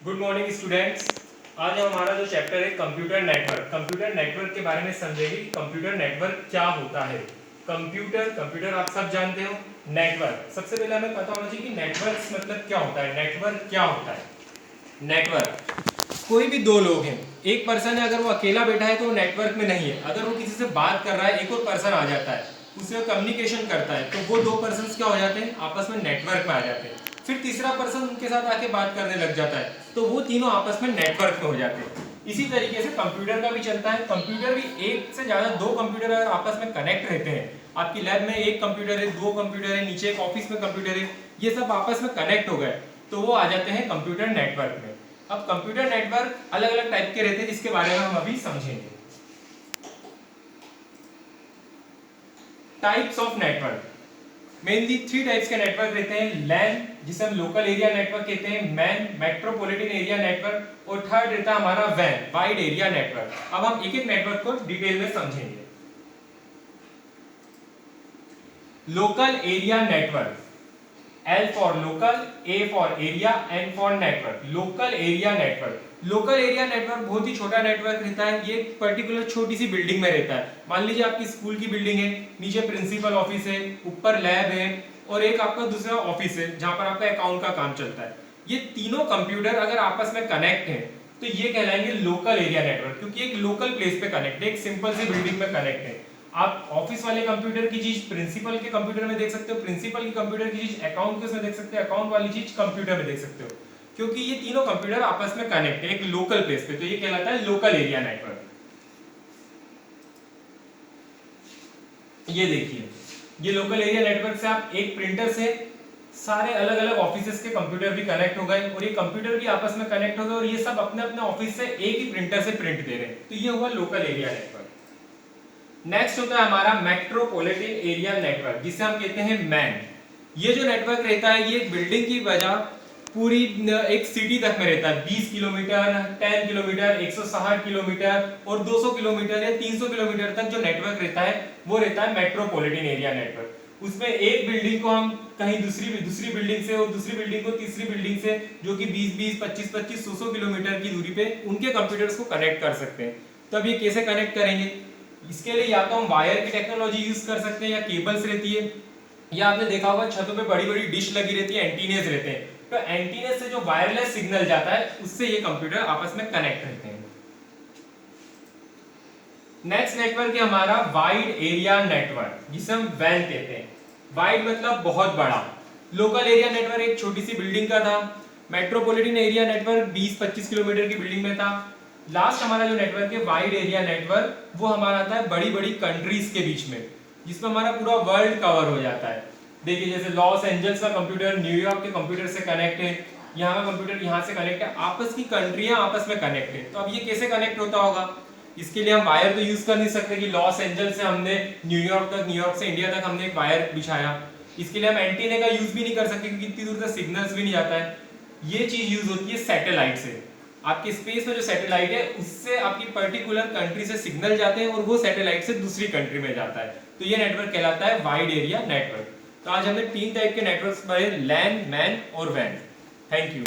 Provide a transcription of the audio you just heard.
Good morning students. आज हमारा जो चैप्टर है कंप्यूटर नेटवर्क के बारे में समझेंगे कि कंप्यूटर नेटवर्क क्या होता है। कंप्यूटर आप सब जानते हो। नेटवर्क सबसे पहले हमें पता होना चाहिए कि नेटवर्क मतलब क्या होता है। नेटवर्क क्या होता है। नेटवर्क कोई भी दो लोग हैं, एक पर्सन है, अगर वो अकेला बैठा है तो वो नेटवर्क में नहीं है। अगर वो किसी से बात कर रहा है, एक और पर्सन आ जाता है, उससे कम्युनिकेशन करता है, तो वो दो पर्सन क्या हो जाते हैं, आपस में नेटवर्क में आ जाते हैं। फिर तीसरा पर्सन उनके साथ आके बात करने लग जाता है, तो वो तीनों आपस में नेटवर्क में हो जाते हैं। इसी तरीके से कंप्यूटर का भी चलता है। कंप्यूटर भी एक से ज्यादा दो कंप्यूटर अगर आपस में कनेक्ट रहते हैं, आपकी लैब में एक कंप्यूटर है, दो कंप्यूटर है, नीचे एक ऑफिस में कंप्यूटर है, ये सब आपस में कनेक्ट हो गए तो वो आ जाते हैं कंप्यूटर नेटवर्क में। अब कंप्यूटर नेटवर्क अलग अलग टाइप के रहते हैं, जिसके बारे में हम अभी समझेंगे। Types of network, mainly 3 types के नेटवर्क रहते हैं। लैन, जिसे हम लोकल एरिया नेटवर्क कहते हैं, मैन, मेट्रोपॉलिटन एरिया नेटवर्क, और थर्ड रहता है हमारा वैन, वाइड एरिया नेटवर्क। अब हम एक एक नेटवर्क को डिटेल में समझेंगे। Local area network, L for local, A for area, N for network. Local area network बहुत ही छोटा नेटवर्क रहता है। ये पर्टिकुलर छोटी सी बिल्डिंग में रहता है। मान लीजिए आपकी स्कूल की बिल्डिंग है, नीचे प्रिंसिपल ऑफिस है, ऊपर लैब है, और एक आपका दूसरा ऑफिस है जहां पर आपका अकाउंट का काम चलता है। ये तीनों कंप्यूटर अगर आपस में कनेक्ट है तो ये कहलाएंगे लोकल एरिया नेटवर्क, क्योंकि एक लोकल प्लेस पे कनेक्ट है, एक सिंपल सी बिल्डिंग में कनेक्ट है। आप ऑफिस वाले कंप्यूटर की चीज प्रिंसिपल के कंप्यूटर में देख सकते हो, प्रिंसिपल की कंप्यूटर की चीज अकाउंट के उसमें देख सकते हो, अकाउंट वाली चीज कंप्यूटर में देख सकते हो, क्योंकि ये तीनों कंप्यूटर आपस में कनेक्ट है एक लोकल प्लेस पे। तो ये कहलाता है लोकल एरिया नेटवर्क। ये देखिए, ये लोकल एरिया नेटवर्क से आप एक प्रिंटर से सारे अलग अलग ऑफिसेस के कंप्यूटर भी कनेक्ट हो गए, और ये कंप्यूटर भी आपस में कनेक्ट हो गए, और ये सब अपने अपने ऑफिस से एक ही प्रिंटर से प्रिंट दे रहे हैं। तो ये हुआ लोकल एरिया नेटवर्क। नेक्स्ट होता है हमारा मेट्रोपॉलिटन एरिया नेटवर्क, जिसे हम कहते हैं मैन। ये जो नेटवर्क रहता है, ये बिल्डिंग की वजह पूरी एक सिटी तक में रहता है। 20 किलोमीटर, 10 किलोमीटर, 160 किलोमीटर और 200 किलोमीटर या 300 किलोमीटर तक जो नेटवर्क रहता है वो रहता है मेट्रोपॉलिटन एरिया नेटवर्क। उसमें एक बिल्डिंग को हम कहीं दूसरी बिल्डिंग से, और दूसरी बिल्डिंग को तीसरी बिल्डिंग से, जो कि 20-20, 25-25, 100 किलोमीटर की दूरी पे उनके कंप्यूटर्स को कनेक्ट कर सकते हैं। तो अब ये कैसे कनेक्ट करेंगे? इसके लिए या तो हम वायर की टेक्नोलॉजी यूज कर सकते हैं, या केबल्स रहती है, या आपने देखा होगा छतों पे बड़ी बड़ी डिश लगी रहती है, एंटीनेस रहते हैं। तो एंटीनेस से जो वायरलेस सिग्नल जाता है, उससे ये कंप्यूटर आपस में कनेक्ट रहते हैं। नेक्स्ट नेटवर्क है हमारा वाइड एरिया नेटवर्क, जिसे हम वैन कहते हैं। वाइड मतलब बहुत बड़ा। लोकल एरिया नेटवर्क एक छोटी सी बिल्डिंग का था। मेट्रोपॉलिटन एरिया नेटवर्क 20-25 किलोमीटर की बिल्डिंग में था। लास्ट हमारा जो नेटवर्क है वाइड एरिया नेटवर्क, वो हमारा आता है बड़ी बड़ी कंट्रीज के बीच में, जिसमें हमारा पूरा वर्ल्ड कवर हो जाता है। देखिए, जैसे लॉस एंजल्स का कंप्यूटर न्यूयॉर्क के कंप्यूटर से कनेक्ट है, यहाँ का कंप्यूटर यहाँ से कनेक्ट है, आपस की कंट्रियां आपस में कनेक्ट है। तो अब ये कैसे कनेक्ट होता होगा? इसके लिए हम वायर तो यूज कर नहीं सकते कि लॉस एंजल्स से हमने न्यूयॉर्क तक, न्यूयॉर्क से इंडिया तक हमने एक वायर बिछाया। इसके लिए हम एंटीने का यूज भी नहीं कर सकते, क्योंकि इतनी दूर तक सिग्नल्स भी नहीं जाता है। ये चीज यूज होती है सैटेलाइट से। आपके स्पेस में जो सैटेलाइट है, उससे आपकी पर्टिकुलर कंट्री से सिग्नल जाते हैं, और वो सैटेलाइट से दूसरी कंट्री में जाता है। तो ये नेटवर्क कहलाता है वाइड एरिया नेटवर्क। तो आज हमने 3 टाइप के नेटवर्क्स पढ़े, लैन, मैन और वैन। Thank you.